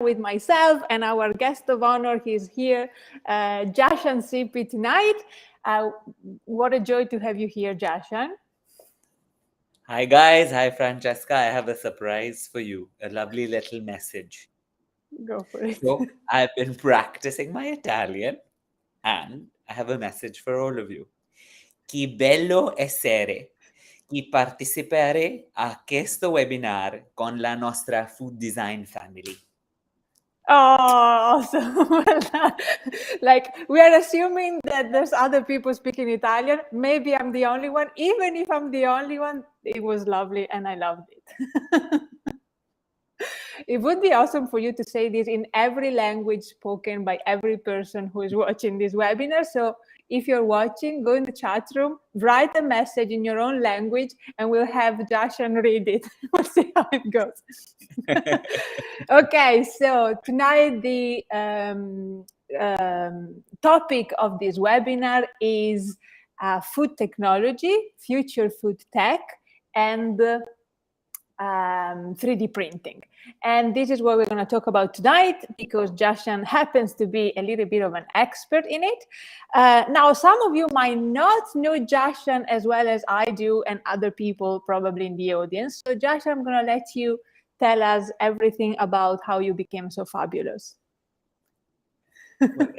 with myself and our guest of honor. He's here, Jashan Sippy tonight. What a joy to have you here, Jashan. Hi guys, hi Francesca. I have a surprise for you, a lovely little message. Go for it. So, I've been practicing my Italian and I have a message for all of you. Che bello essere, chi partecipare a questo webinar con la nostra food design family. Oh, awesome. Well done. Like, we are assuming that there's other people speaking Italian. Maybe I'm the only one. Even if I'm the only one, it was lovely and I loved it. It would be awesome for you to say this in every language spoken by every person who is watching this webinar. So if you're watching, go in the chat room, write a message in your own language, and we'll have Jashan read it. We'll see how it goes. Okay, so tonight the topic of this webinar is food technology, future food tech, and 3D printing. And this is what we're going to talk about tonight because Jashan happens to be a little bit of an expert in it. Now, some of you might not know Jashan as well as I do and other people probably in the audience. So Jashan, I'm going to let you tell us everything about how you became so fabulous. Well,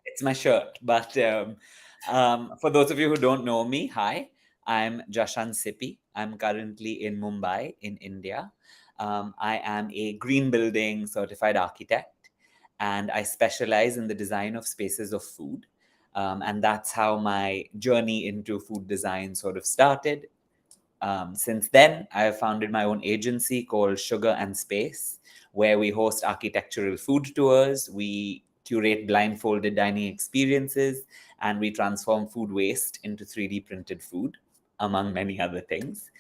it's my shirt, but for those of you who don't know me, hi, I'm Jashan Sippy. I'm currently in Mumbai, in India. I am a green building certified architect, and I specialize in the design of spaces of food. And that's how my journey into food design sort of started. Since then, I have founded my own agency called Sugar and Space, where we host architectural food tours, we curate blindfolded dining experiences, and we transform food waste into 3D printed food, among many other things.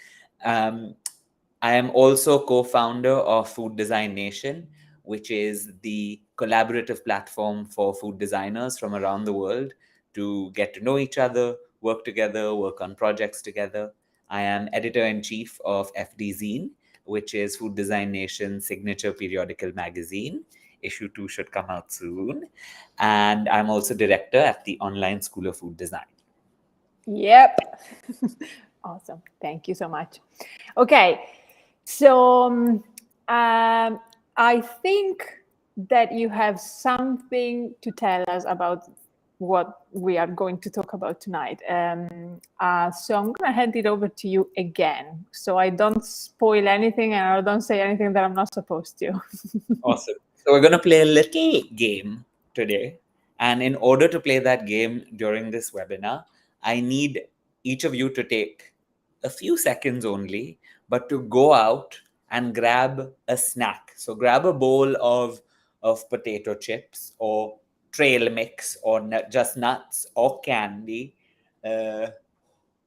I am also co-founder of Food Design Nation, which is the collaborative platform for food designers from around the world to get to know each other, work together, work on projects together. I am editor-in-chief of FD Zine, which is Food Design Nation's signature periodical magazine. Issue 2 should come out soon. And I'm also director at the Online School of Food Design. Yep. Awesome. Thank you so much. Okay. So I think that you have something to tell us about what we are going to talk about tonight. So I'm going to hand it over to you again, so I don't spoil anything and I don't say anything that I'm not supposed to. Awesome. So we're going to play a little game today. And in order to play that game during this webinar, I need each of you to take a few seconds only, but to go out and grab a snack. So grab a bowl of potato chips or trail mix or just nuts or candy. I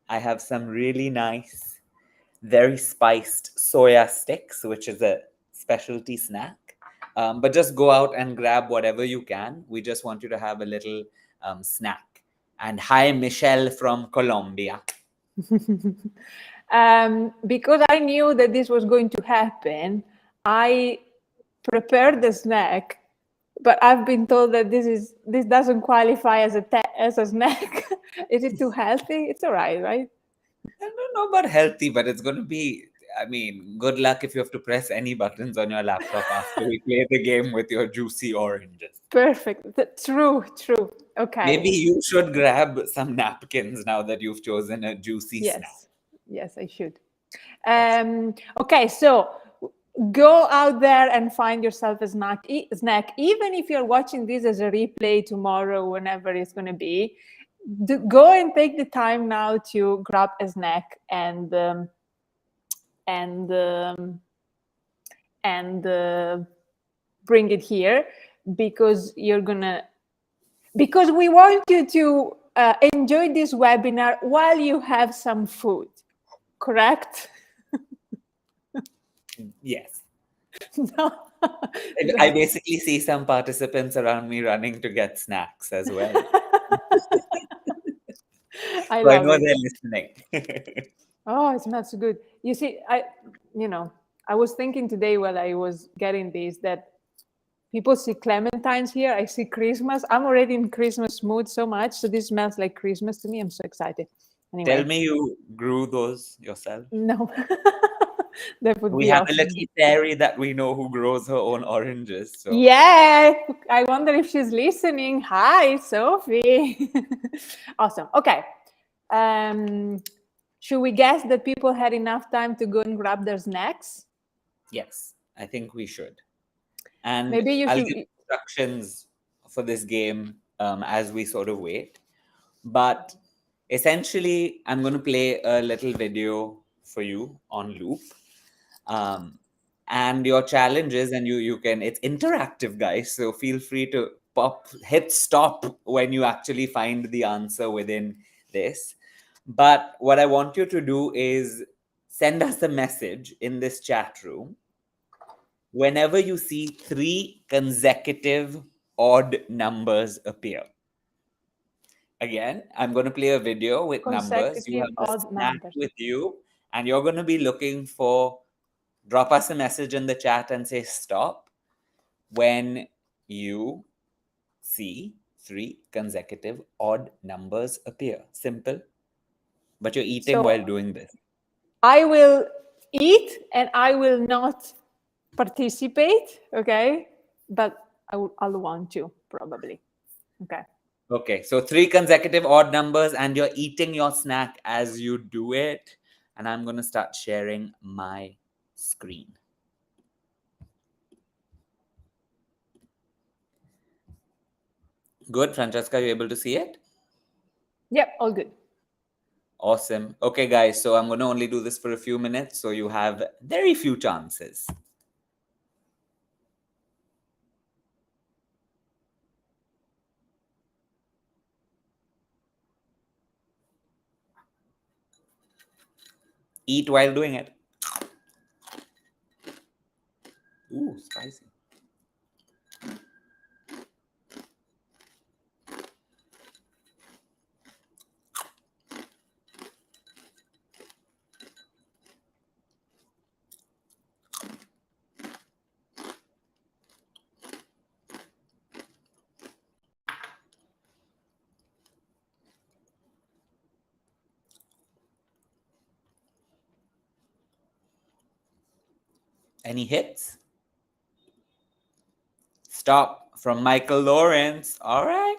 have some really nice, very spiced soya sticks, which is a specialty snack. But just go out and grab whatever you can. We just want you to have a little snack. And hi, Michelle from Colombia. Because I knew that this was going to happen, I prepared the snack, but I've been told that this doesn't qualify as a snack. Is it too healthy? It's all right, right? I don't know about healthy, but it's going to be, I mean, good luck if you have to press any buttons on your laptop after we play the game with your juicy oranges. Perfect. True. Okay. Maybe you should grab some napkins now that you've chosen a juicy snack. Yes, I should. Okay, so go out there and find yourself a snack. Even if you're watching this as a replay tomorrow, whenever it's going to be, go and take the time now to grab a snack and bring it here, because we want you to enjoy this webinar while you have some food. Correct? Yes. No. I basically see some participants around me running to get snacks as well. I know they're listening. Oh, it smells so good. You see, I was thinking today while I was getting this that People see clementines here. I see Christmas. I'm already in Christmas mood so much. So this smells like Christmas to me. I'm so excited. Anyway. Tell me you grew those yourself. No. That would We be have a awesome. little fairy that we know who grows her own oranges. So Yeah. I wonder if she's listening. Hi, Sophie. Awesome. Okay. Should we guess that people had enough time to go and grab their snacks? yes, I think we should. And Maybe you I'll should. give instructions for this game as we sort of wait. But essentially, I'm going to play a little video for you on loop. And your challenge is, and you can, it's interactive, guys. So feel free to hit stop when you actually find the answer within this. But what I want you to do is send us a message in this chat room whenever you see 3 consecutive odd numbers appear. Again, I'm going to play a video with numbers. You Consecutive have the odd snack numbers. with you, and you're going to be looking for, drop us a message in the chat and say stop when you see 3 consecutive odd numbers appear. Simple. But you're eating So while doing this. I will eat and I will not participate, okay? But I'll want to, probably. Okay. Okay, so 3 consecutive odd numbers, and you're eating your snack as you do it. And I'm going to start sharing my screen. Good, Francesca, you able to see it? Yep, all good. Awesome. Okay, guys, so I'm going to only do this for a few minutes, so you have very few chances. Eat while doing it. Ooh, spicy. Any hits? Stop from Michael Lawrence. All right.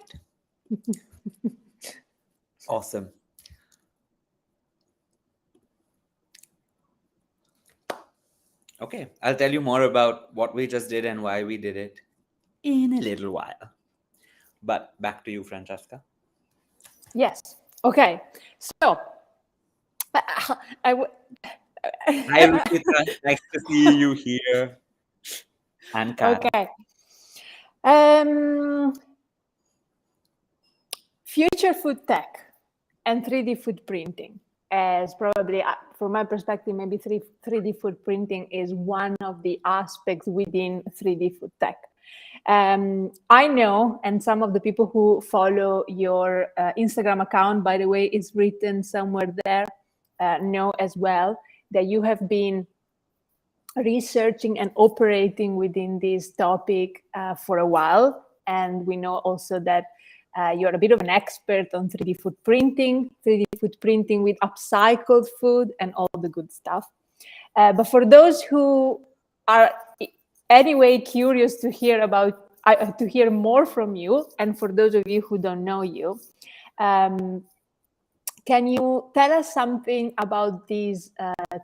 Awesome. Okay, I'll tell you more about what we just did and why we did it in a little while. But back to you, Francesca. Yes. Okay. So Hi, Rupita. Nice to see you here. And Karen. Okay. Future food tech and 3D food printing, as probably from my perspective, maybe 3D food printing is one of the aspects within 3D food tech. I know, and some of the people who follow your Instagram account, by the way, is written somewhere there, know as well that you have been researching and operating within this topic for a while. And we know also that you're a bit of an expert on 3D food printing with upcycled food and all the good stuff. But for those who are anyway curious to hear about, to hear more from you, and for those of you who don't know you, can you tell us something about this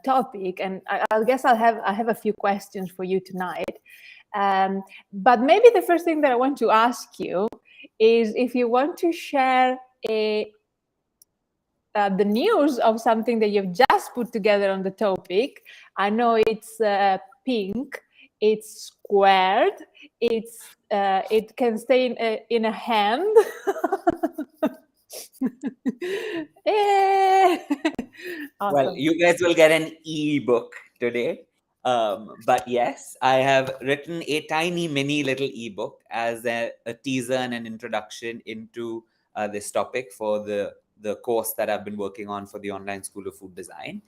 topic? And I guess I have a few questions for you tonight. But maybe the first thing that I want to ask you is if you want to share the news of something that you've just put together on the topic. I know it's pink, it's squared, it can stay in a hand. Awesome. Well, you guys will get an e-book today. But yes, I have written a tiny mini little ebook as a teaser and an introduction into this topic for the course that I've been working on for the Online School of Food Design.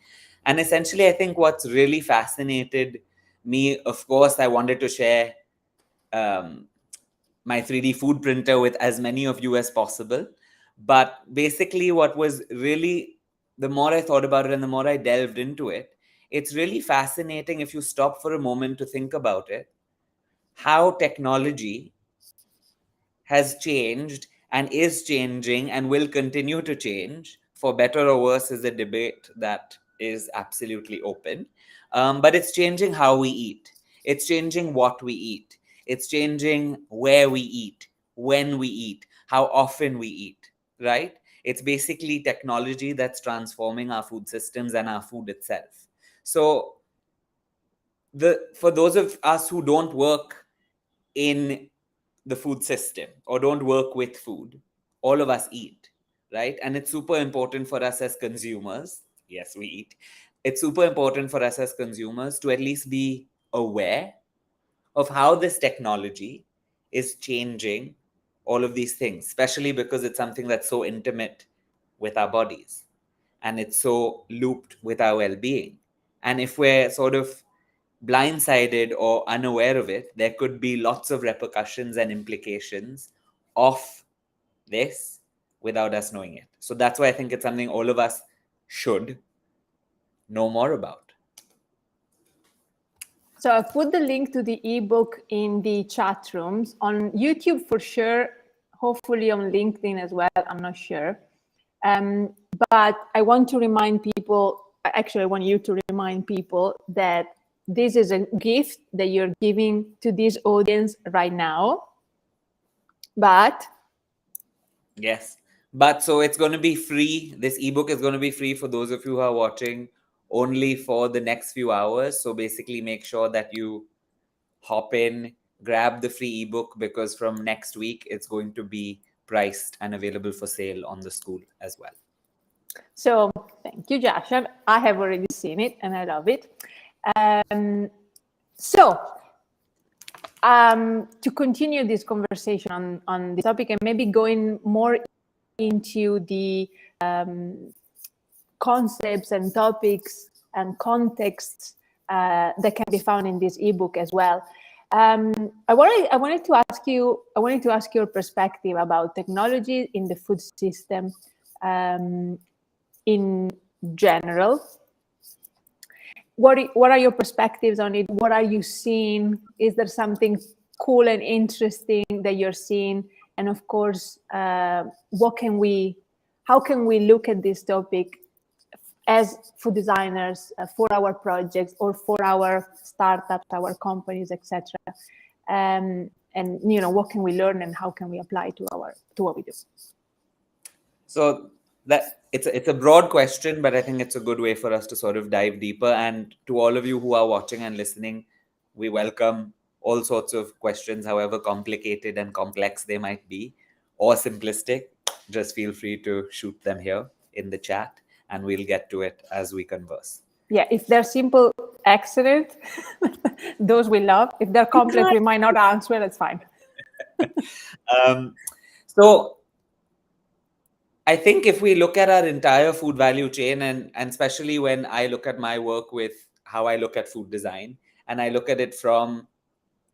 And essentially, I think what's really fascinated me, of course, I wanted to share my 3D food printer with as many of you as possible. But basically, what was really, the more I thought about it and the more I delved into it, it's really fascinating if you stop for a moment to think about it, how technology has changed and is changing and will continue to change. For better or worse is a debate that is absolutely open. But it's changing how we eat. It's changing what we eat. It's changing where we eat, when we eat, how often we eat, right? It's basically technology that's transforming our food systems and our food itself. So for those of us who don't work in the food system or don't work with food, all of us eat, right? And it's super important for us as consumers. Yes, we eat. It's super important for us as consumers to at least be aware of how this technology is changing all of these things, especially because it's something that's so intimate with our bodies and it's so looped with our well-being. And if we're sort of blindsided or unaware of it, there could be lots of repercussions and implications of this without us knowing it. So that's why I think it's something all of us should know more about. So I put the link to the ebook in the chat rooms on YouTube for sure, hopefully on LinkedIn as well, I'm not sure. But I want to remind people, actually I want you to remind people that this is a gift that you're giving to this audience right now. But yes, but so it's going to be free. This ebook is going to be free for those of you who are watching only for the next few hours. So basically make sure that you hop in, grab the free ebook, because from next week it's going to be priced and available for sale on the school as well. So thank you, Jashan. I have already seen it and I love it. To continue this conversation on this topic and maybe going more into the concepts and topics and contexts that can be found in this ebook as well. I wanted to ask your perspective about technology in the food system in general. What are your perspectives on it? What are you seeing? Is there something cool and interesting that you're seeing? And of course, how can we look at this topic as food designers for our projects or for our startups, our companies, etc. And what can we learn and how can we apply to what we do? So that it's a broad question, but I think it's a good way for us to sort of dive deeper. And to all of you who are watching and listening, we welcome all sorts of questions, however complicated and complex they might be, or simplistic. Just feel free to shoot them here in the chat, and we'll get to it as we converse. Yeah, if they're simple, excellent. Those we love. If they're complex, we might not answer. That's fine. So I think if we look at our entire food value chain, and especially when I look at my work with how I look at food design, and I look at it from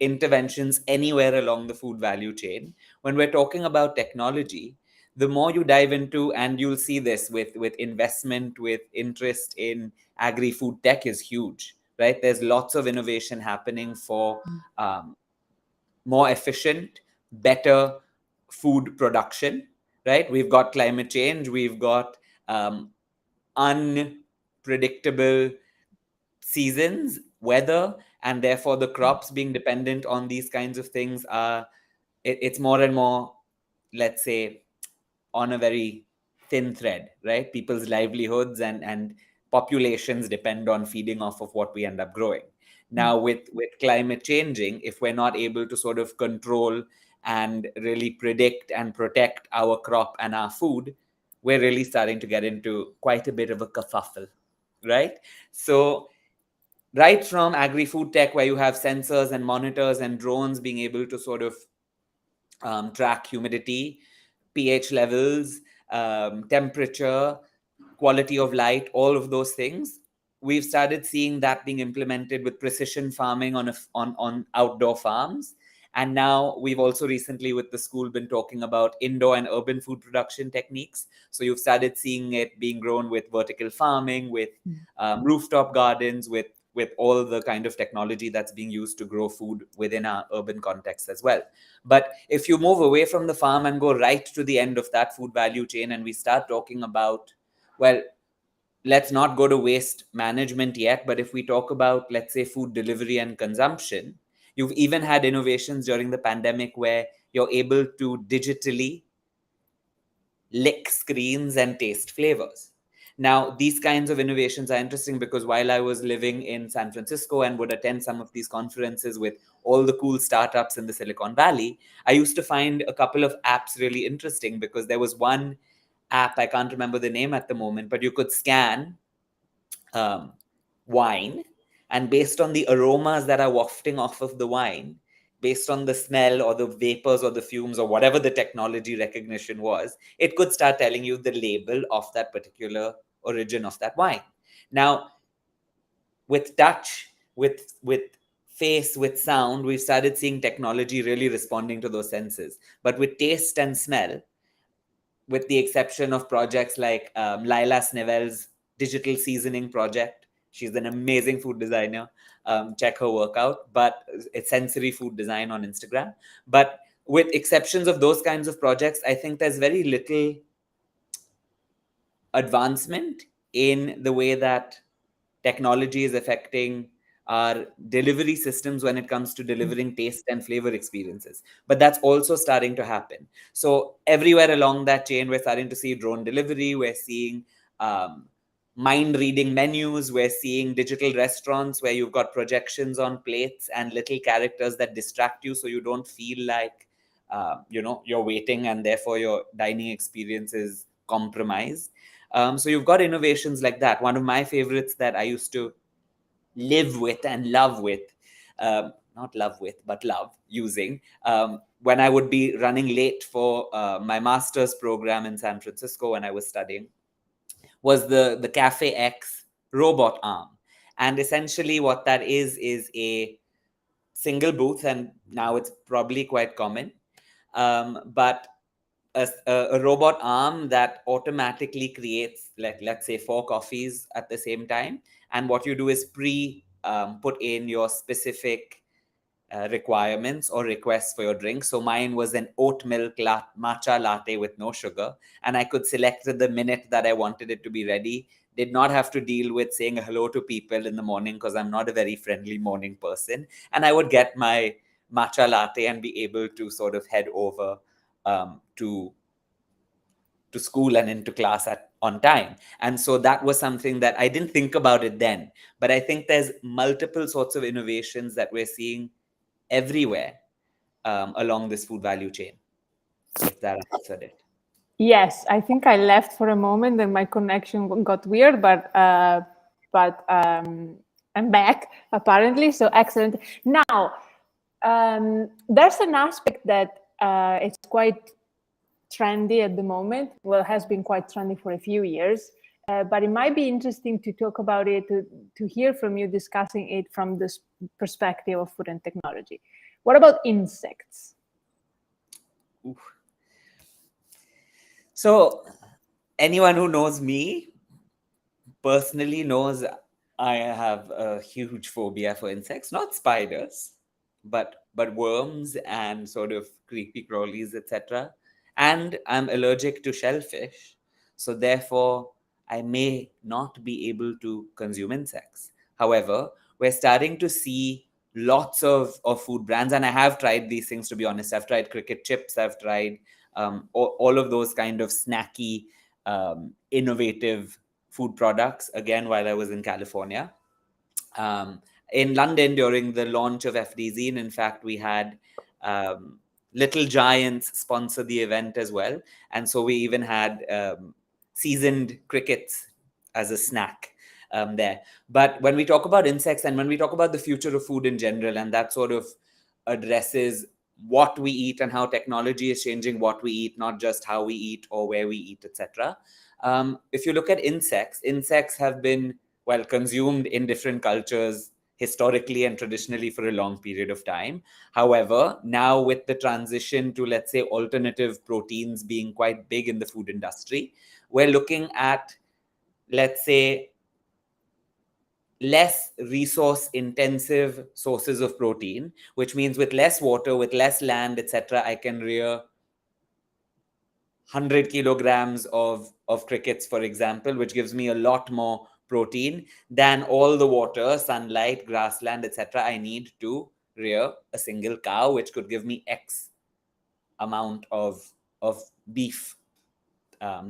interventions anywhere along the food value chain, when we're talking about technology, the more you dive into, and you'll see this with investment, with interest in agri-food tech is huge, right? There's lots of innovation happening for more efficient, better food production, right? We've got climate change, we've got unpredictable seasons, weather, and therefore the crops being dependent on these kinds of things it's more and more, let's say, on a very thin thread, right? People's livelihoods and populations depend on feeding off of what we end up growing. Now, with climate changing, if we're not able to sort of control and really predict and protect our crop and our food, we're really starting to get into quite a bit of a kerfuffle, right? So right from agri-food tech, where you have sensors and monitors and drones being able to sort of track humidity, pH levels, temperature, quality of light, all of those things, we've started seeing that being implemented with precision farming on outdoor farms. And now we've also recently with the school been talking about indoor and urban food production techniques. So you've started seeing it being grown with vertical farming, with rooftop gardens, with all the kind of technology that's being used to grow food within our urban context as well. But if you move away from the farm and go right to the end of that food value chain, and we start talking about, well, let's not go to waste management yet, but if we talk about, let's say, food delivery and consumption, you've even had innovations during the pandemic where you're able to digitally lick screens and taste flavors. Now, these kinds of innovations are interesting because while I was living in San Francisco and would attend some of these conferences with all the cool startups in the Silicon Valley, I used to find a couple of apps really interesting because there was one app, I can't remember the name at the moment, but you could scan wine, and based on the aromas that are wafting off of the wine, based on the smell or the vapors or the fumes or whatever the technology recognition was, it could start telling you the label of that particular origin of that wine. Now, with touch, with face, with sound, we've started seeing technology really responding to those senses. But with taste and smell, with the exception of projects like Laila Snevel's digital seasoning project. She's an amazing food designer. Check her work out. But it's sensory food design on Instagram. But with exceptions of those kinds of projects, I think there's very little advancement in the way that technology is affecting our delivery systems when it comes to delivering taste and flavor experiences. But that's also starting to happen. So everywhere along that chain, we're starting to see drone delivery. We're seeing mind reading menus. We're seeing digital restaurants where you've got projections on plates and little characters that distract you so you don't feel like you're waiting and therefore your dining experience is compromised. So you've got innovations like that. One of my favorites that I used to live with and love with, not love with, but love using, when I would be running late for my master's program in San Francisco when I was studying, was the Cafe X robot arm. And essentially what that is a single booth, and now it's probably quite common, but a robot arm that automatically creates, like, let's say 4 coffees at the same time. And what you do is put in your specific requirements or requests for your drink. So mine was an oat milk matcha latte with no sugar. And I could select the minute that I wanted it to be ready. Did not have to deal with saying hello to people in the morning because I'm not a very friendly morning person. And I would get my matcha latte and be able to sort of head over to school and into class on time. And so that was something that I didn't think about it then. But I think there's multiple sorts of innovations that we're seeing everywhere along this food value chain, if that answered it. Yes, I think I left for a moment and my connection got weird, but I'm back apparently. So excellent. Now, there's an aspect that it's quite trendy at the moment. Well, has been quite trendy for a few years, but it might be interesting to talk about it, to hear from you discussing it from this perspective of food and technology. What about insects? Oof. So anyone who knows me personally knows I have a huge phobia for insects, not spiders, but worms and sort of creepy crawlies, etc. And I'm allergic to shellfish, so therefore I may not be able to consume insects. However, we're starting to see lots of food brands, and I have tried these things, to be honest. I've tried cricket chips, I've tried all of those kind of snacky, innovative food products, again, while I was in California. In London, during the launch of FDZ, in fact, we had Little Giants sponsor the event as well. And so we even had seasoned crickets as a snack there. But when we talk about insects and when we talk about the future of food in general, and that sort of addresses what we eat and how technology is changing what we eat, not just how we eat or where we eat, etc. If you look at insects have been, well, consumed in different cultures historically and traditionally for a long period of time. However, now with the transition to, let's say, alternative proteins being quite big in the food industry, we're looking at, let's say, less resource intensive sources of protein, which means with less water, with less land, etc., I can rear 100 kilograms of crickets, for example, which gives me a lot more protein than all the water, sunlight, grassland, etc. I need to rear a single cow, which could give me X amount of beef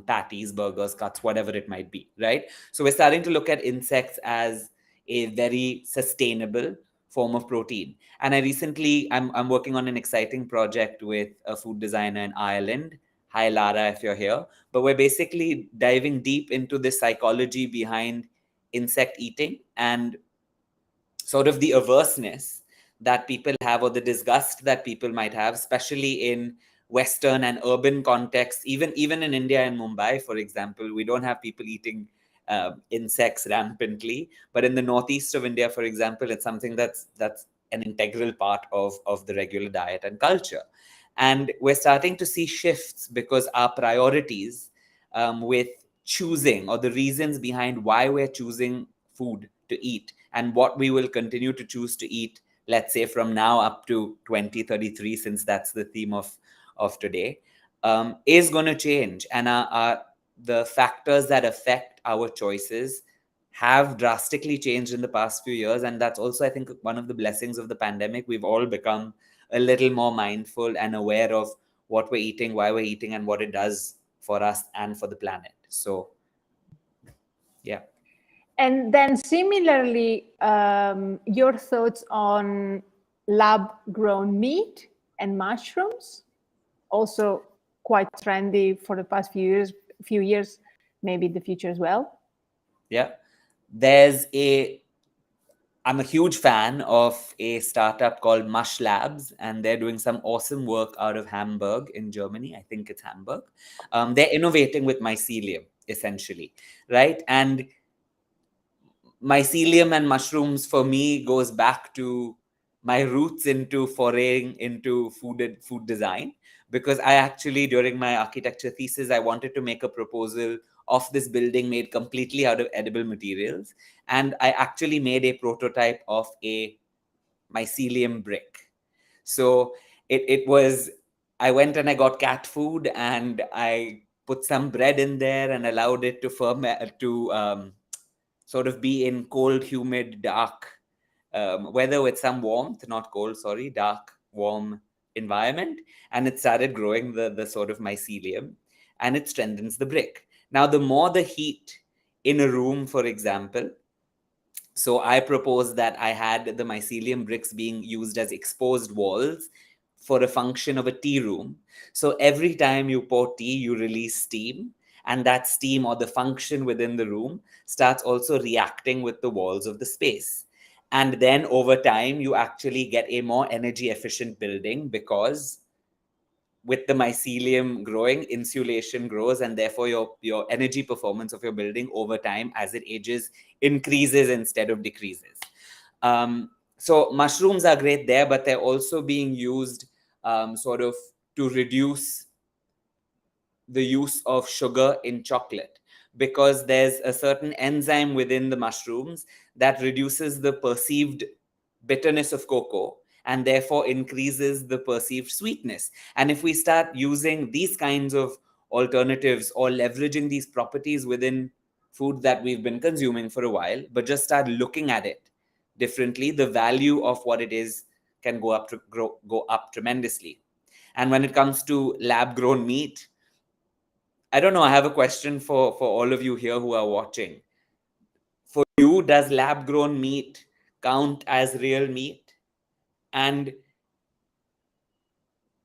patties, burgers, cuts, whatever it might be, right? So we're starting to look at insects as a very sustainable form of protein. And I'm working on an exciting project with a food designer in Ireland. Hi, Lara, if you're here. But we're basically diving deep into the psychology behind insect eating and sort of the averseness that people have, or the disgust that people might have, especially in Western and urban contexts. Even in India and Mumbai, for example, we don't have people eating insects rampantly, but in the northeast of India, for example, it's something that's an integral part of the regular diet and culture. And we're starting to see shifts because our priorities with choosing, or the reasons behind why we're choosing food to eat and what we will continue to choose to eat, let's say from now up to 2033, since that's the theme of today, is going to change. And the factors that affect our choices have drastically changed in the past few years. And that's also, I think, one of the blessings of the pandemic. We've all become a little more mindful and aware of what we're eating, why we're eating, and what it does for us and for the planet. So, yeah. And then similarly, your thoughts on lab-grown meat and mushrooms, also quite trendy for the past few years, maybe the future as well. Yeah. I'm a huge fan of a startup called Mush Labs, and they're doing some awesome work out of Hamburg in Germany. I think it's Hamburg. They're innovating with mycelium, essentially, right? And mycelium and mushrooms for me goes back to my roots into foraying into food design, because I actually, during my architecture thesis, I wanted to make a proposal of this building made completely out of edible materials, and I actually made a prototype of a mycelium brick. So it was, I went and I got cat food and I put some bread in there and allowed it to ferment, to sort of be in cold, humid, dark weather with some warmth, not cold, sorry, dark, warm environment. And it started growing the sort of mycelium, and it strengthens the brick. Now, the more the heat in a room, for example, so I proposed that I had the mycelium bricks being used as exposed walls for a function of a tea room. So every time you pour tea, you release steam, and that steam, or the function within the room, starts also reacting with the walls of the space. And then over time, you actually get a more energy efficient building, because with the mycelium growing, insulation grows, and therefore your energy performance of your building over time as it ages increases instead of decreases. So mushrooms are great there, but they're also being used sort of to reduce the use of sugar in chocolate, because there's a certain enzyme within the mushrooms that reduces the perceived bitterness of cocoa and therefore increases the perceived sweetness. And if we start using these kinds of alternatives, or leveraging these properties within food that we've been consuming for a while, but just start looking at it differently, the value of what it is can go up tremendously. And when it comes to lab grown meat, I don't know, I have a question for all of you here who are watching. For you, does lab grown meat count as real meat? And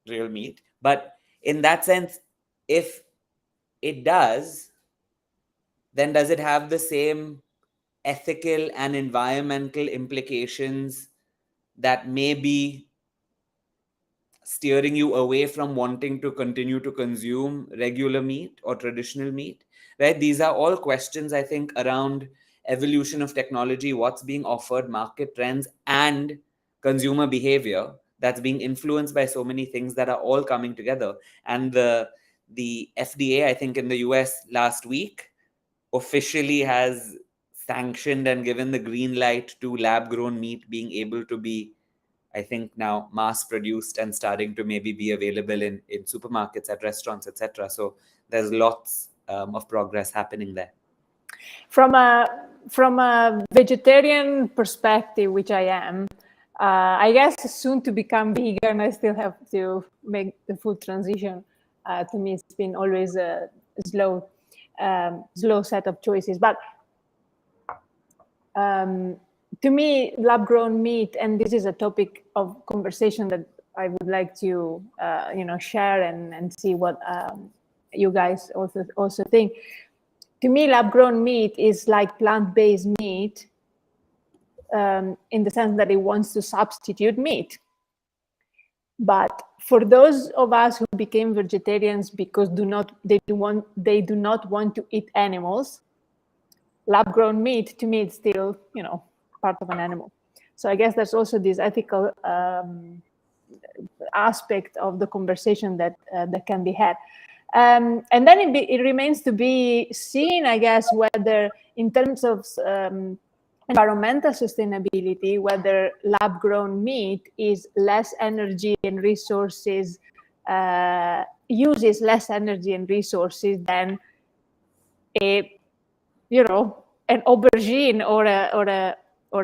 real meat. But in that sense, if it does, then does it have the same ethical and environmental implications that may be steering you away from wanting to continue to consume regular meat or traditional meat? Right? These are all questions, I think, around evolution of technology, what's being offered, market trends, and consumer behavior that's being influenced by so many things that are all coming together. And the FDA, I think in the US last week, officially has sanctioned and given the green light to lab grown meat being able to be, I think, now mass produced and starting to maybe be available in supermarkets, at restaurants, etc. So there's lots of progress happening there. From a vegetarian perspective, which I am, I guess soon to become vegan, I still have to make the food transition. To me, it's been always a slow set of choices. But to me, lab-grown meat, and this is a topic of conversation that I would like to share and see what you guys also think. To me, lab-grown meat is like plant-based meat in the sense that it wants to substitute meat. But for those of us who became vegetarians because they do not want to eat animals, lab-grown meat to me is still part of an animal. So I guess there's also this ethical aspect of the conversation that can be had. And then it remains to be seen, I guess, whether in terms of environmental sustainability, whether lab-grown meat is less energy and resources, uses less energy and resources than an aubergine or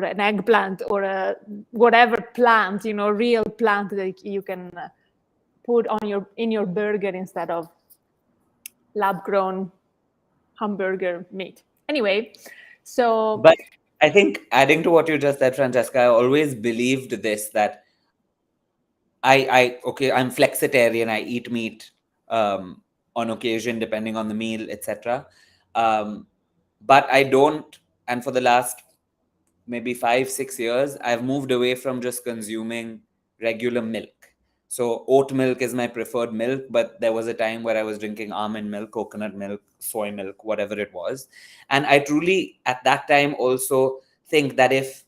an eggplant or a whatever plant, real plant that you can put in your burger instead of lab-grown hamburger meat. Anyway, so. But I think adding to what you just said, Francesca, I always believed this, that I'm flexitarian. I eat meat on occasion, depending on the meal, etc. But I don't, and for the last maybe 5-6 years, I've moved away from just consuming regular milk. So oat milk is my preferred milk, but there was a time where I was drinking almond milk, coconut milk, soy milk, whatever it was. And I truly, at that time, also think that if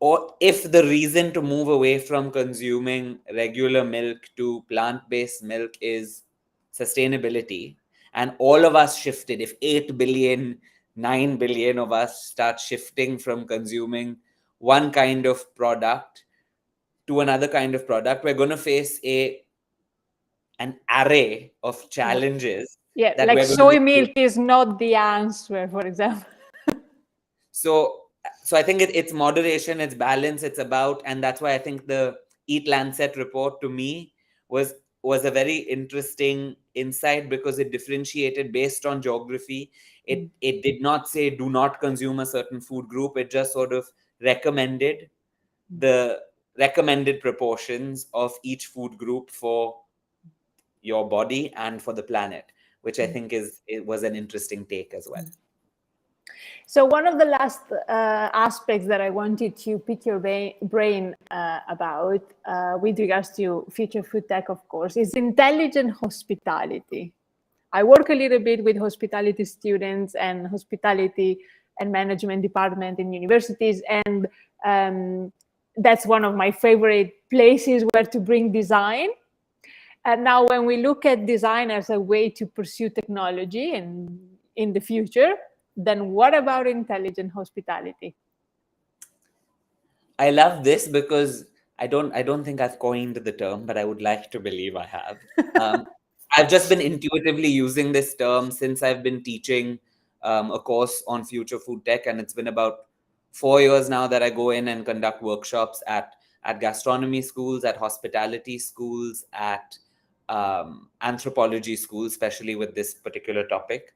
the reason to move away from consuming regular milk to plant-based milk is sustainability, and all of us shifted, if 8 billion, 9 billion of us start shifting from consuming one kind of product to another kind of product, we're going to face an array of challenges. Yeah, that like we're going soy to milk is not the answer, for example. So I think it's moderation, it's balance, it's about, and that's why I think the Eat Lancet report to me was a very interesting insight, because it differentiated based on geography. It did not say do not consume a certain food group. It just sort of recommended the recommended proportions of each food group for your body and for the planet, which I think it was an interesting take as well. So one of the last aspects that I wanted to pick your brain about with regards to future food tech, of course, is intelligent hospitality. I work a little bit with hospitality students and hospitality and management department in universities, and that's one of my favorite places where to bring design. And now when we look at design as a way to pursue technology and in the future, then what about intelligent hospitality? I love this because I don't think I've coined the term, but I would like to believe I have. I've just been intuitively using this term since I've been teaching a course on future food tech, and it's been about 4 years now that I go in and conduct workshops at gastronomy schools, at hospitality schools, at anthropology schools, especially with this particular topic.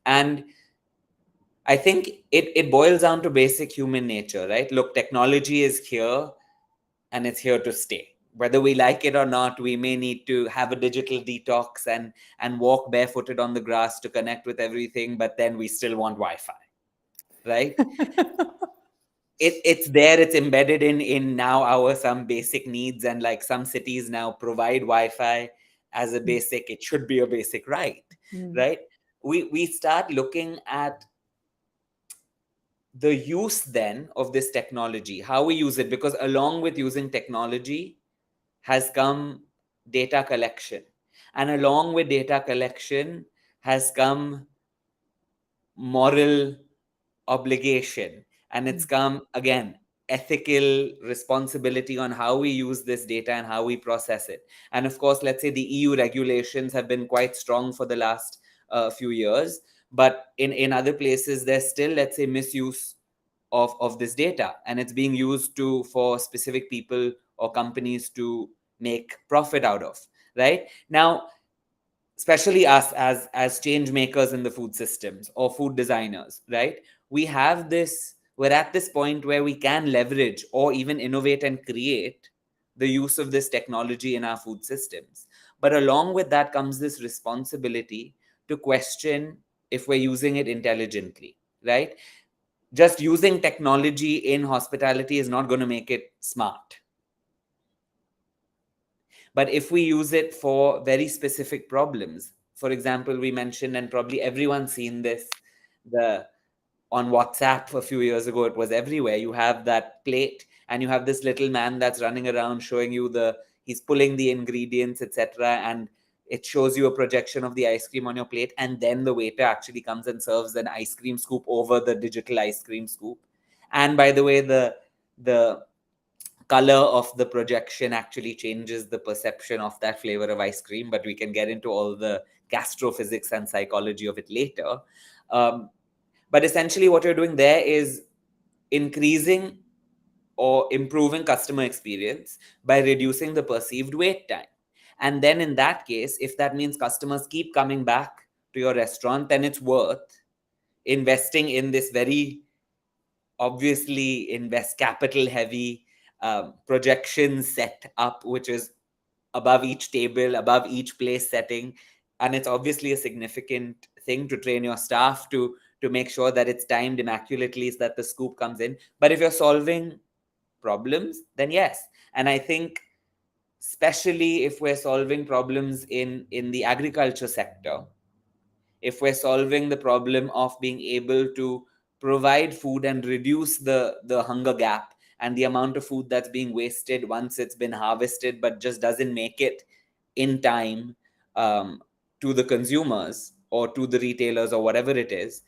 And I think it boils down to basic human nature, right? Look, technology is here and it's here to stay. Whether we like it or not, we may need to have a digital detox and walk barefooted on the grass to connect with everything, but then we still want Wi-Fi, right? It's there, it's embedded in now our some basic needs, and like some cities now provide Wi-Fi as a basic, it should be a basic right, right? We start looking at the use then of this technology, how we use it, because along with using technology has come data collection. And along with data collection has come moral obligation. And it's come, again, ethical responsibility on how we use this data and how we process it. And of course, let's say the EU regulations have been quite strong for the last few years. But in other places, there's still, let's say, misuse of this data, and it's being used for specific people or companies to make profit out of. Right now, especially us as change makers in the food systems or food designers, right, we're at this point where we can leverage or even innovate and create the use of this technology in our food systems. But along with that comes this responsibility to question if we're using it intelligently. Right, just using technology in hospitality is not going to make it smart. But if we use it for very specific problems, for example, we mentioned, and probably everyone's seen this, the on WhatsApp a few years ago, it was everywhere. You have that plate and you have this little man that's running around showing you he's pulling the ingredients, etc. And it shows you a projection of the ice cream on your plate. And then the waiter actually comes and serves an ice cream scoop over the digital ice cream scoop. And by the way, the color of the projection actually changes the perception of that flavor of ice cream, but we can get into all the gastrophysics and psychology of it later. But essentially what you're doing there is increasing or improving customer experience by reducing the perceived wait time. And then in that case, if that means customers keep coming back to your restaurant, then it's worth investing in this very obviously invest capital heavy projection set up, which is above each table, above each place setting. And it's obviously a significant thing to train your staff to make sure that it's timed immaculately so that the scoop comes in. But if you're solving problems, then yes. And I think especially if we're solving problems in the agriculture sector, if we're solving the problem of being able to provide food and reduce the hunger gap and the amount of food that's being wasted once it's been harvested but just doesn't make it in time to the consumers or to the retailers or whatever it is,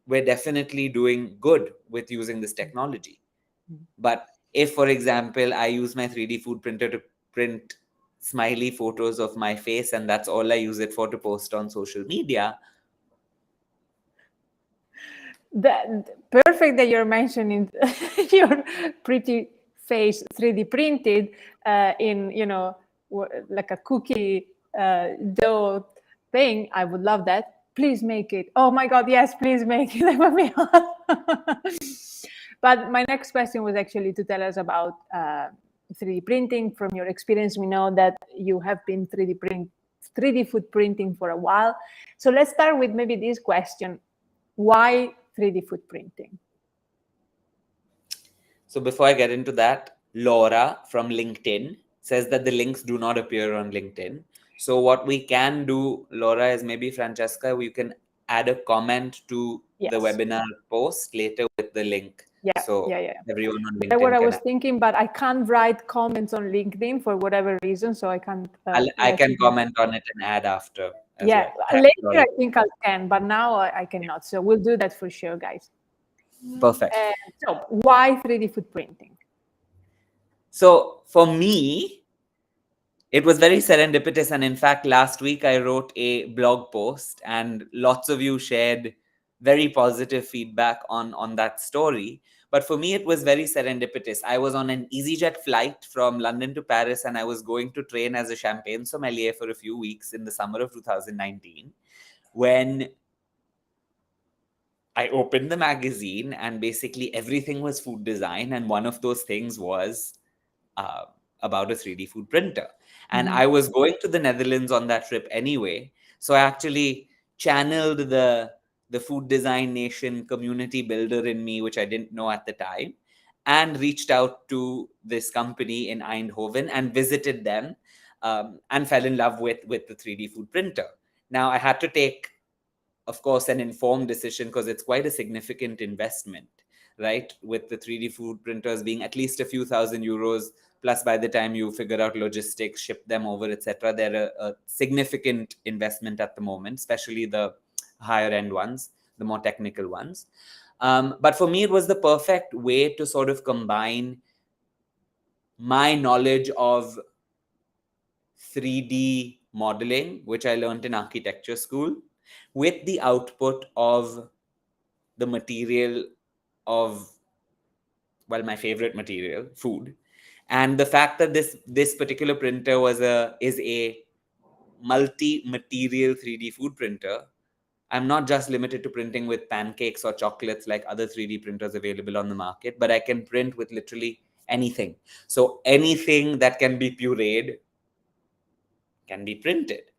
we're definitely doing good with using this technology. But if, for example, I use my 3D food printer to print smiley photos of my face and that's all I use it for to post on social media. Perfect that you're mentioning your pretty face 3D printed in, like a cookie dough thing. I would love that. Please make it. Oh my God, yes, please make it. That would be awesome. But my next question was actually to tell us about 3D printing. From your experience, we know that you have been 3D food printing for a while. So let's start with maybe this question. Why 3D food printing? So before I get into that, Laura from LinkedIn says that the links do not appear on LinkedIn. So what we can do, Laura, is maybe Francesca, we can add a comment to the webinar post later with the link. Yeah, so everyone on LinkedIn. That's what I was thinking, but I can't write comments on LinkedIn for whatever reason, so I can't. I can comment on it and add after. Later I think I can, but now I cannot. So we'll do that for sure, guys. Perfect. So why 3D food printing? So for me, it was very serendipitous. And in fact, last week I wrote a blog post and lots of you shared very positive feedback on that story. But for me, it was very serendipitous. I was on an EasyJet flight from London to Paris, and I was going to train as a champagne sommelier for a few weeks in the summer of 2019, when I opened the magazine and basically everything was food design. And one of those things was about a 3D food printer. And I was going to the Netherlands on that trip anyway. So I actually channeled the food design nation community builder in me, which I didn't know at the time, and reached out to this company in Eindhoven and visited them and fell in love with the 3D food printer. Now I had to take of course, an informed decision because it's quite a significant investment, right? With the 3D food printers being at least a few €1,000, plus by the time you figure out logistics, ship them over, etc., they're a significant investment at the moment, especially the higher end ones, the more technical ones. But for me, it was the perfect way to sort of combine my knowledge of 3D modeling, which I learned in architecture school, with the output of the material of, well, my favorite material, food. And the fact that this particular printer is a multi-material 3D food printer. I'm not just limited to printing with pancakes or chocolates like other 3D printers available on the market, but I can print with literally anything. So anything that can be pureed can be printed.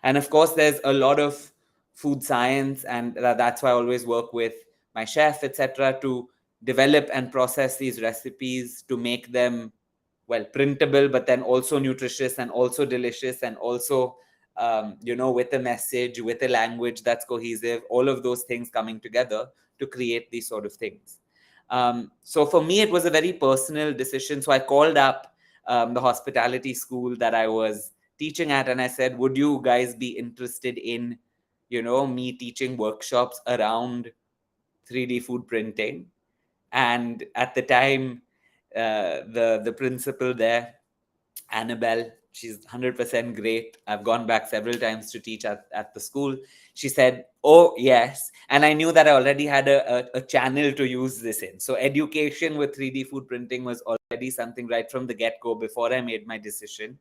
And of course, there's a lot of food science, and that's why I always work with my chef, etc., to develop and process these recipes to make them, well, printable, but then also nutritious and also delicious and also, with a message, with a language that's cohesive, all of those things coming together to create these sort of things. So for me, it was a very personal decision. So I called up the hospitality school that I was teaching at, and I said, would you guys be interested in, me teaching workshops around 3D food printing? And at the time, the principal there, Annabelle, she's 100% great. I've gone back several times to teach at the school. She said, oh, yes. And I knew that I already had a channel to use this in. So education with 3D food printing was already something right from the get-go before I made my decision.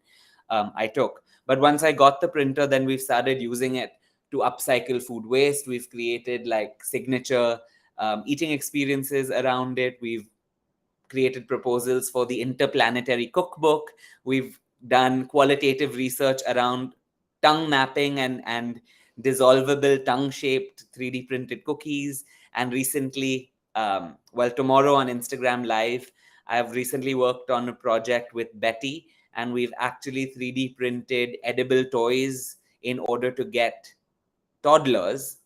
I took. But once I got the printer, then we've started using it to upcycle food waste. We've created like signature eating experiences around it. We've created proposals for the interplanetary cookbook. We've done qualitative research around tongue mapping and dissolvable tongue-shaped 3D printed cookies. And recently, tomorrow on Instagram Live, I've recently worked on a project with Betty, and we've actually 3D printed edible toys in order to get toddlers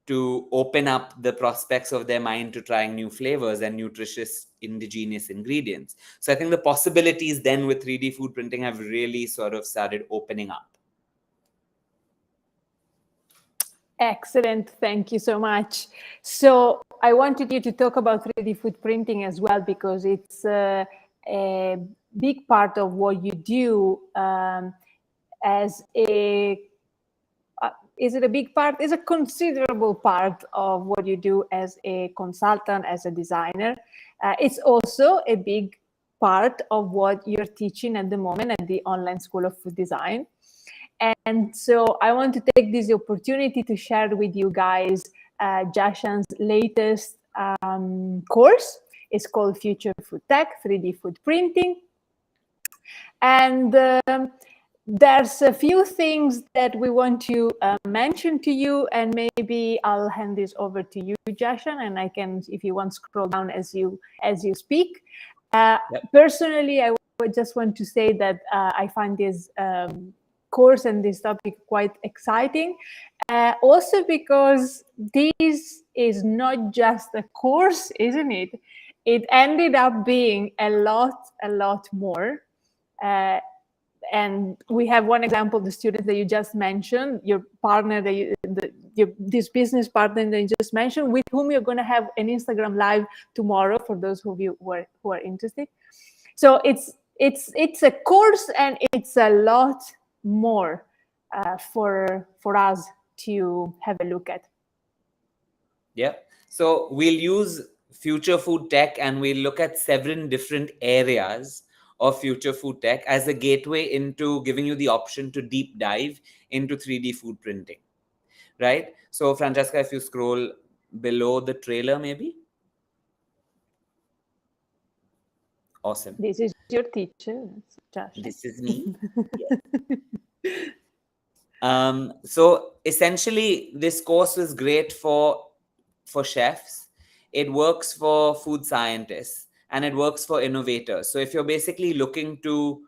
to open up the prospects of their mind to trying new flavors and nutritious indigenous ingredients. So I think the possibilities then with 3D food printing have really sort of started opening up. Excellent. Thank you so much. So I wanted you to talk about 3D food printing as well, because it's a big part of what you do as a is it a big part? Is a considerable part of what you do as a consultant, as a designer. It's also a big part of what you're teaching at the moment at the Online School of Food Design. And so I want to take this opportunity to share with you guys Jashan's latest course. It's called Future Food Tech, 3D Food Printing. And there's a few things that we want to mention to you, and maybe I'll hand this over to you, Jashan, and I can, if you want, scroll down as you speak. Yep. Personally, I would just want to say that I find this course and this topic quite exciting. Also because this is not just a course, isn't it? It ended up being a lot more. And we have one example, the student that you just mentioned, your partner, this business partner that you just mentioned, with whom you're going to have an Instagram Live tomorrow for those of you who are interested. So it's a course, and it's a lot more for us to have a look at. Yeah. So we'll use Future Food Tech, and we'll look at 7 different areas of Future Food Tech as a gateway into giving you the option to deep dive into 3D food printing, right? So Francesca, if you scroll below the trailer, maybe. Awesome. This is your teacher, Josh. This is me. So essentially, this course is great for chefs. It works for food scientists, and it works for innovators. So if you're basically looking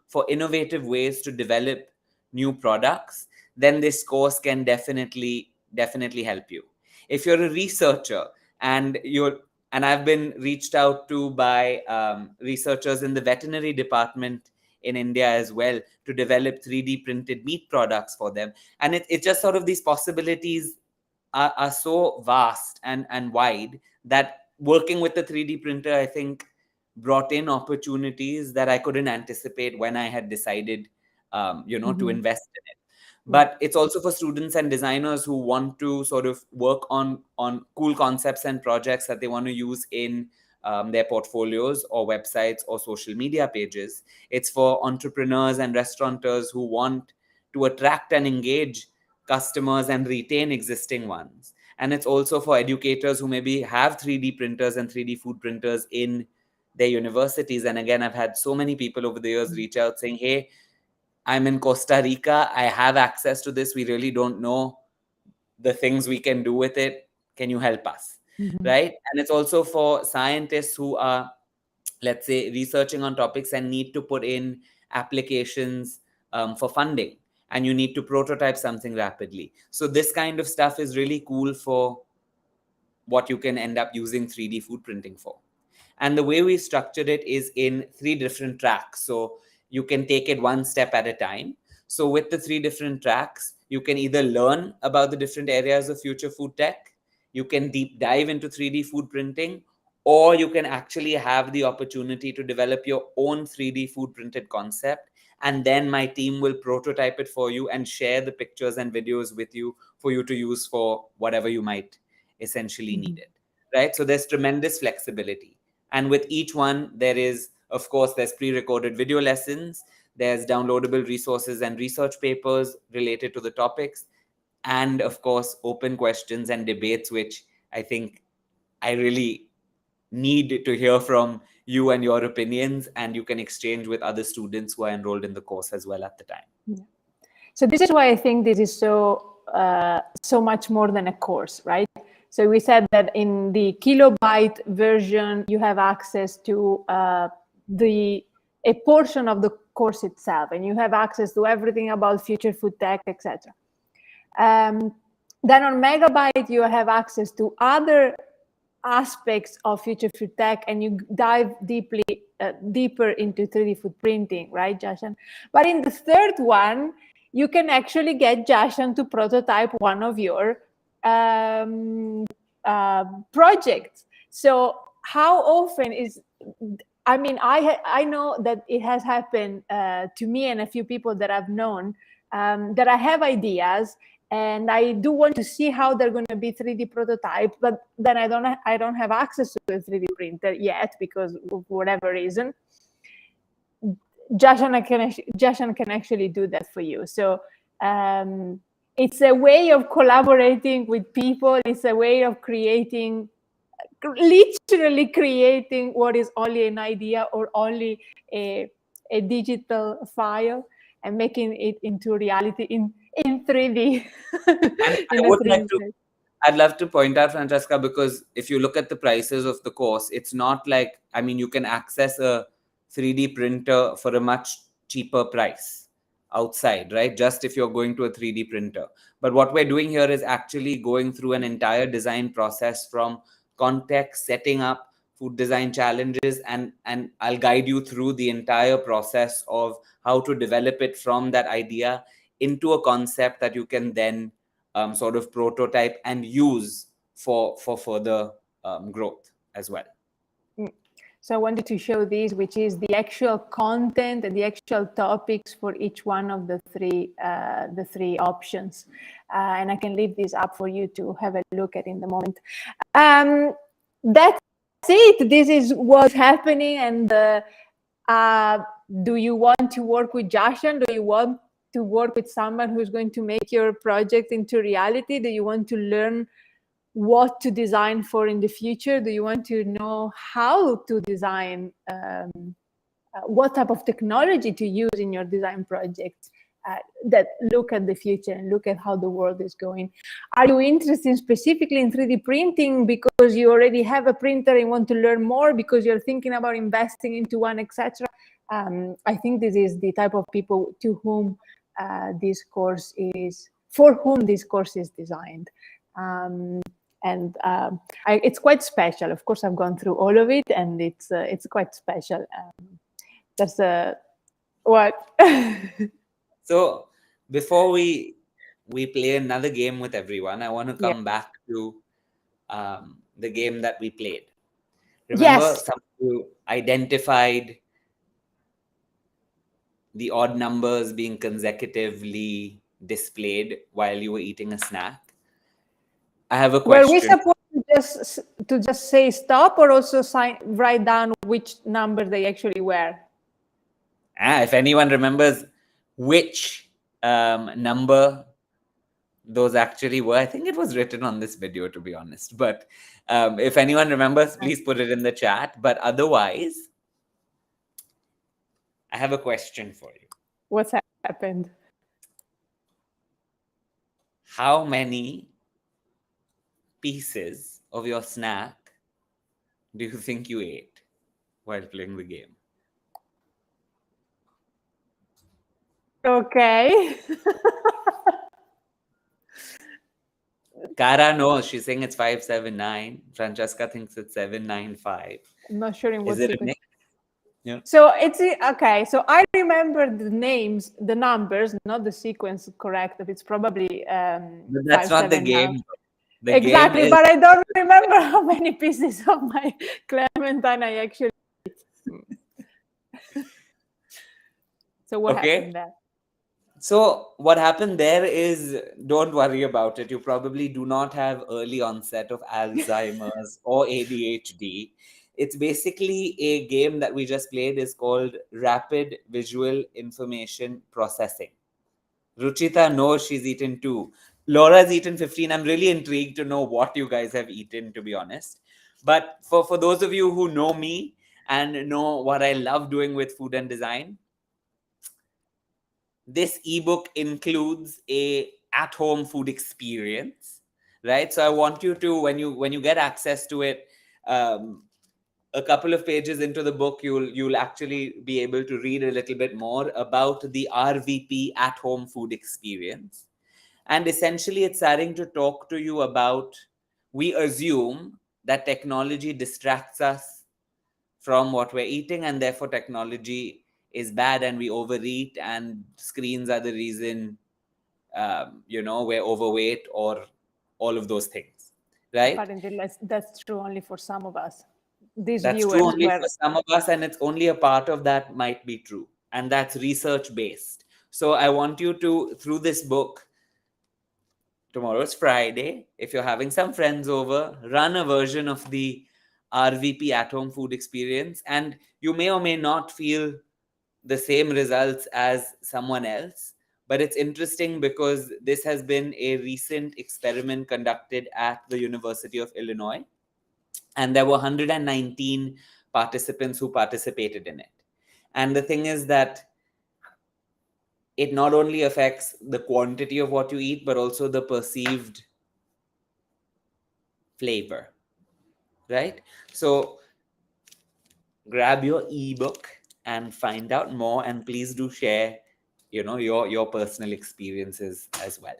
for innovative ways to develop new products, then this course can definitely definitely help you. If you're a researcher and I've been reached out to by researchers in the veterinary department in India as well to develop 3D printed meat products for them. And it's just sort of these possibilities are so vast and wide that working with the 3D printer, I think, brought in opportunities that I couldn't anticipate when I had decided, to invest in it. But it's also for students and designers who want to sort of work on cool concepts and projects that they want to use in their portfolios or websites or social media pages. It's for entrepreneurs and restaurateurs who want to attract and engage customers and retain existing ones. And it's also for educators who maybe have 3D printers and 3D food printers in their universities. And again, I've had so many people over the years reach out saying, hey, I'm in Costa Rica, I have access to this, we really don't know the things we can do with it, can you help us? Right? And it's also for scientists who are, let's say, researching on topics and need to put in applications for funding, and you need to prototype something rapidly. So this kind of stuff is really cool for what you can end up using 3D food printing for. And the way we structured it is in 3 different tracks. So you can take it one step at a time. So with the 3 different tracks, you can either learn about the different areas of future food tech, you can deep dive into 3D food printing, or you can actually have the opportunity to develop your own 3D food printed concept. And then my team will prototype it for you and share the pictures and videos with you for you to use for whatever you might essentially need it. Right? So there's tremendous flexibility. And with each one, there is, of course, there's pre-recorded video lessons, there's downloadable resources and research papers related to the topics, and of course, open questions and debates, which I think I really need to hear from you and your opinions, and you can exchange with other students who are enrolled in the course as well at the time. Yeah. So this is why I think this is so much more than a course, right? So we said that in the kilobyte version, you have access to a portion of the course itself, and you have access to everything about future food tech, etc. Then on megabyte, you have access to other aspects of future food tech, and you dive deeper into 3D food printing, right, Jashan? But in the third one, you can actually get Jashan to prototype one of your projects. So how often is, I mean, I know that it has happened to me and a few people that I've known, that I have ideas and I do want to see how they're going to be 3D prototyped, but then I don't have access to a 3D printer yet because of whatever reason. Jashan can actually do that for you. So it's a way of collaborating with people. It's a way of literally creating what is only an idea or only a digital file and making it into reality in 3D. I'd love to point out, Francesca, because if you look at the prices of the course, it's not like, I mean, you can access a 3D printer for a much cheaper price outside, right? Just if you're going to a 3D printer. But what we're doing here is actually going through an entire design process from context, setting up food design challenges, and I'll guide you through the entire process of how to develop it from that idea into a concept that you can then sort of prototype and use for further growth as well. So I wanted to show this, which is the actual content and the actual topics for each one of the three options. And I can leave this up for you to have a look at in the moment. That's it. This is what's happening. And do you want to work with Jashan? Do you want to work with someone who's going to make your project into reality? Do you want to learn what to design for in the future? Do you want to know how to design, what type of technology to use in your design projects that look at the future and look at how the world is going? Are you interested specifically in 3D printing because you already have a printer and want to learn more because you're thinking about investing into one, etc.? I think this is the type of people to whom this course is for whom this course is designed. It's quite special. Of course, I've gone through all of it, and it's quite special. There's a what? So before we play another game with everyone, I want to come back to the game that we played. Remember, Yes. some of you identified the odd numbers being consecutively displayed while you were eating a snack. I have a question. Were we supposed to just say stop, or also write down which number they actually were? If anyone remembers which number those actually were, I think it was written on this video, to be honest. But if anyone remembers, please put it in the chat. But otherwise, I have a question for you. What's happened? How many pieces of your snack do you think you ate while playing the game? Okay. Cara knows. She's saying it's 579. Francesca thinks it's 795. I'm not sure in what Is it a sequence. mix? Yeah. So it's okay. So I remember the names, the numbers, not the sequence correct. It's probably But that's not the game. The exactly, game is... but I don't remember how many pieces of my Clementine I actually ate. So what happened there? So what happened there is, don't worry about it. You probably do not have early onset of Alzheimer's or ADHD. It's basically a game that we just played. Is called Rapid Visual Information Processing. Ruchita knows she's eaten 2. Laura's eaten 15. I'm really intrigued to know what you guys have eaten, to be honest. But for those of you who know me and know what I love doing with food and design, this ebook includes a at-home food experience, right? So I want you to, when you get access to it, a couple of pages into the book, you'll actually be able to read a little bit more about the RVP at-home food experience. And essentially, it's starting to talk to you about, we assume that technology distracts us from what we're eating, and therefore technology is bad and we overeat, and screens are the reason we're overweight, or all of those things, right? Apparently, that's true only for some of us. These That's viewers true only for some of us, and it's only a part of that might be true, and that's research based. So I want you to, through this book, tomorrow's Friday, if you're having some friends over, run a version of the RVP at home food experience, and you may or may not feel the same results as someone else. But it's interesting because this has been a recent experiment conducted at the University of Illinois, and there were 119 participants who participated in it. And the thing is that it not only affects the quantity of what you eat, but also the perceived flavor, right? So grab your ebook and find out more, and please do share your personal experiences as well.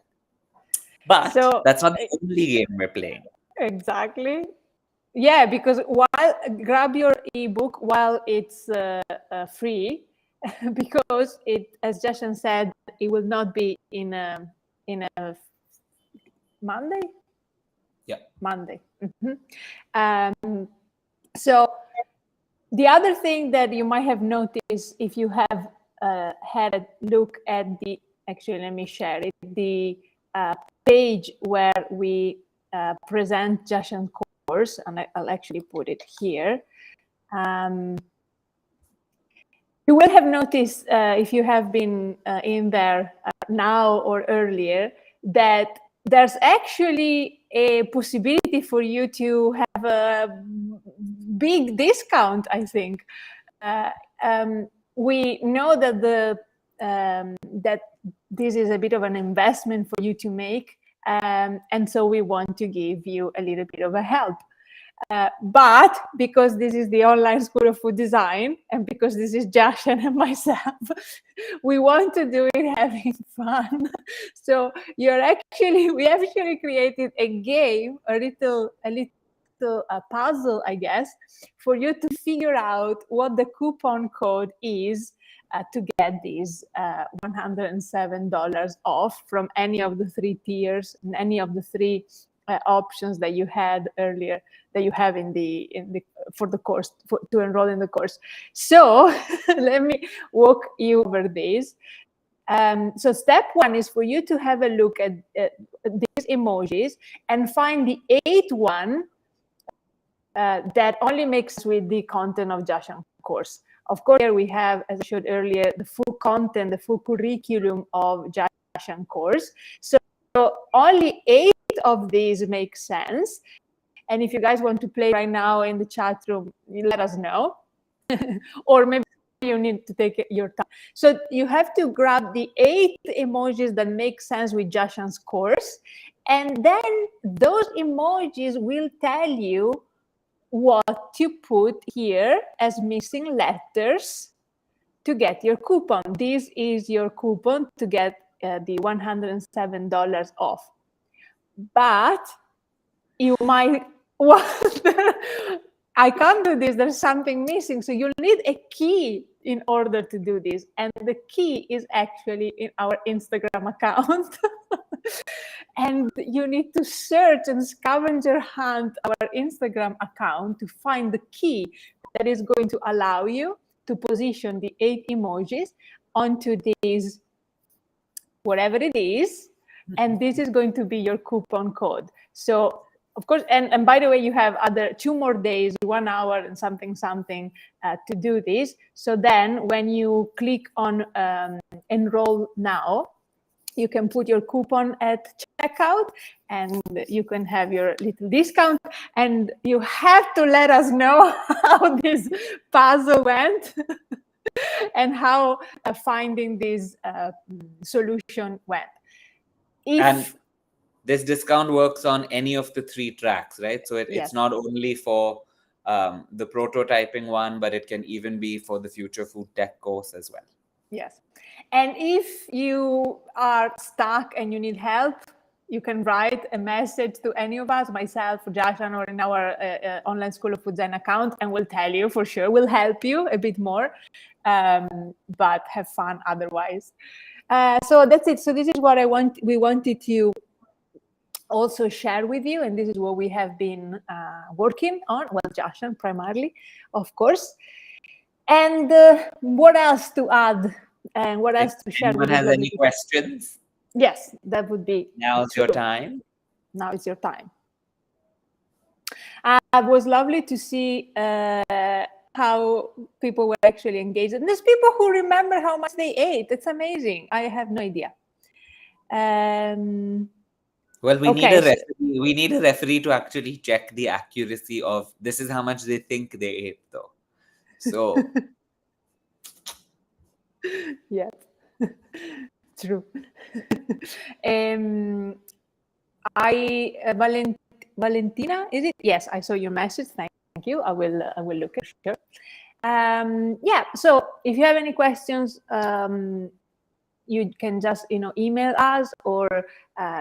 But so that's not the only game we're playing. Exactly. Yeah, because while grab your ebook while it's free, because it, as Jashan said, it will not be in a Monday. Yeah, Monday. So the other thing that you might have noticed, if you have had a look at the, actually let me share it, the page where we present Jashan course, and I'll actually put it here. You will have noticed, if you have been in there now or earlier, that there's actually a possibility for you to have a big discount, I think. We know that that this is a bit of an investment for you to make, and so we want to give you a little bit of a help. But because this is the online school of food design, and because this is Jashan and myself, we want to do it having fun. So we actually created a game, a little puzzle, I guess, for you to figure out what the coupon code is to get these $107 off from any of the 3 tiers and any of the 3 options that you had earlier, that you have in the for the course, to enroll in the course. So let me walk you over this. So step 1 is for you to have a look at these emojis and find the 8th one that only makes with the content of Jashan course. Of course, here we have, as I showed earlier, the full content, the full curriculum of Jashan course. So only 8 of these make sense. And if you guys want to play right now in the chat room, let us know. Or maybe you need to take your time. So you have to grab the 8 emojis that make sense with Jashan's course. And then those emojis will tell you what to put here as missing letters to get your coupon. This is your coupon to get the $107 off. But you might wonder, I can't do this, there's something missing. So you'll need a key in order to do this. And the key is actually in our Instagram account. And you need to search and scavenger hunt our Instagram account to find the key that is going to allow you to position the 8 emojis onto these, whatever it is. And this is going to be your coupon code. So of course, and by the way, you have 2 more days, 1 hour and something to do this. So then when you click on enroll now, you can put your coupon at checkout and you can have your little discount. And you have to let us know how this puzzle went and how finding this solution went. And this discount works on any of the 3 tracks, right? So it's not only for the prototyping one, but it can even be for the future food tech course as well. Yes. And if you are stuck and you need help, you can write a message to any of us, myself, Jashan, or in our online School of Food Design account, and we'll tell you for sure. We'll help you a bit more, but have fun otherwise. So that's it. So this is what we wanted to also share with you, and this is what we have been working on. Well, Jashan primarily, of course. And what else to add? And what else to share? Anyone has any questions? Yes, that would be. Now's your time. Now it's your time. It was lovely to see how people were actually engaged. And there's people who remember how much they ate. It's amazing. I have no idea. Well, we need a referee. We need a referee to actually check the accuracy of this is how much they think they ate, though. So. Yes, true. Valentina, is it? Yes, I saw your message. Thank you. I will look at it. Sure. Yeah. So if you have any questions, you can just email us or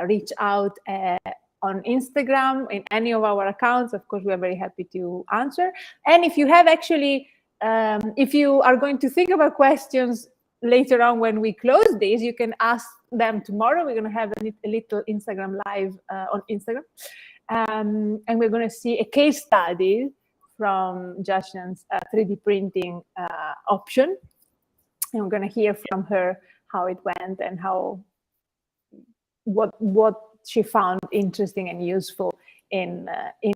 reach out on Instagram in any of our accounts. Of course, we are very happy to answer. And if you have actually, if you are going to think about questions later on when we close this, you can ask them tomorrow. We're going to have a little Instagram live on Instagram. And we're going to see a case study from Jashan's 3D printing option. And we're going to hear from her how it went and what she found interesting and useful in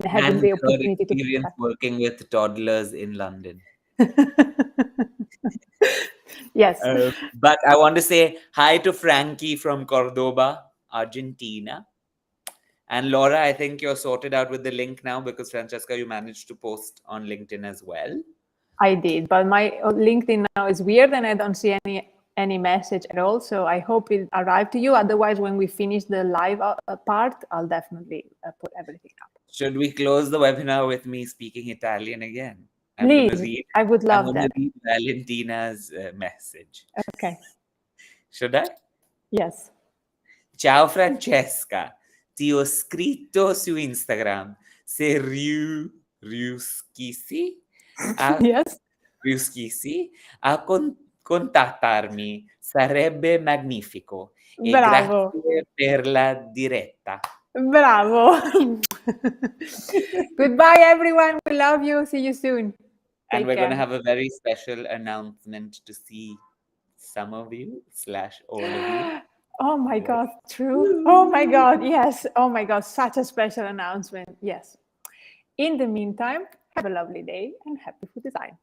having the opportunity to experience working with toddlers in London. Yes. But I want to say hi to Frankie from Cordoba, Argentina. And Laura, I think you're sorted out with the link now because Francesca, you managed to post on LinkedIn as well. I did, but my LinkedIn now is weird and I don't see any message at all. So I hope it arrived to you. Otherwise, when we finish the live part, I'll definitely put everything up. Should we close the webinar with me speaking Italian again? I'm going to Please, read. I would I'm love going to that. read Valentina's message. Okay. Should I? Yes. Ciao Francesca, ti ho scritto su Instagram. Se riuscissi a, Yes. riuscissi a contattarmi, sarebbe magnifico. E Bravo. grazie per la diretta. Bravo. Goodbye, everyone. We love you. See you soon. And Take we're going to care. have a very special announcement to see some of you / all of you. Oh my God, true. Oh my God, yes. Oh my God, such a special announcement. Yes. In the meantime, have a lovely day and happy food design.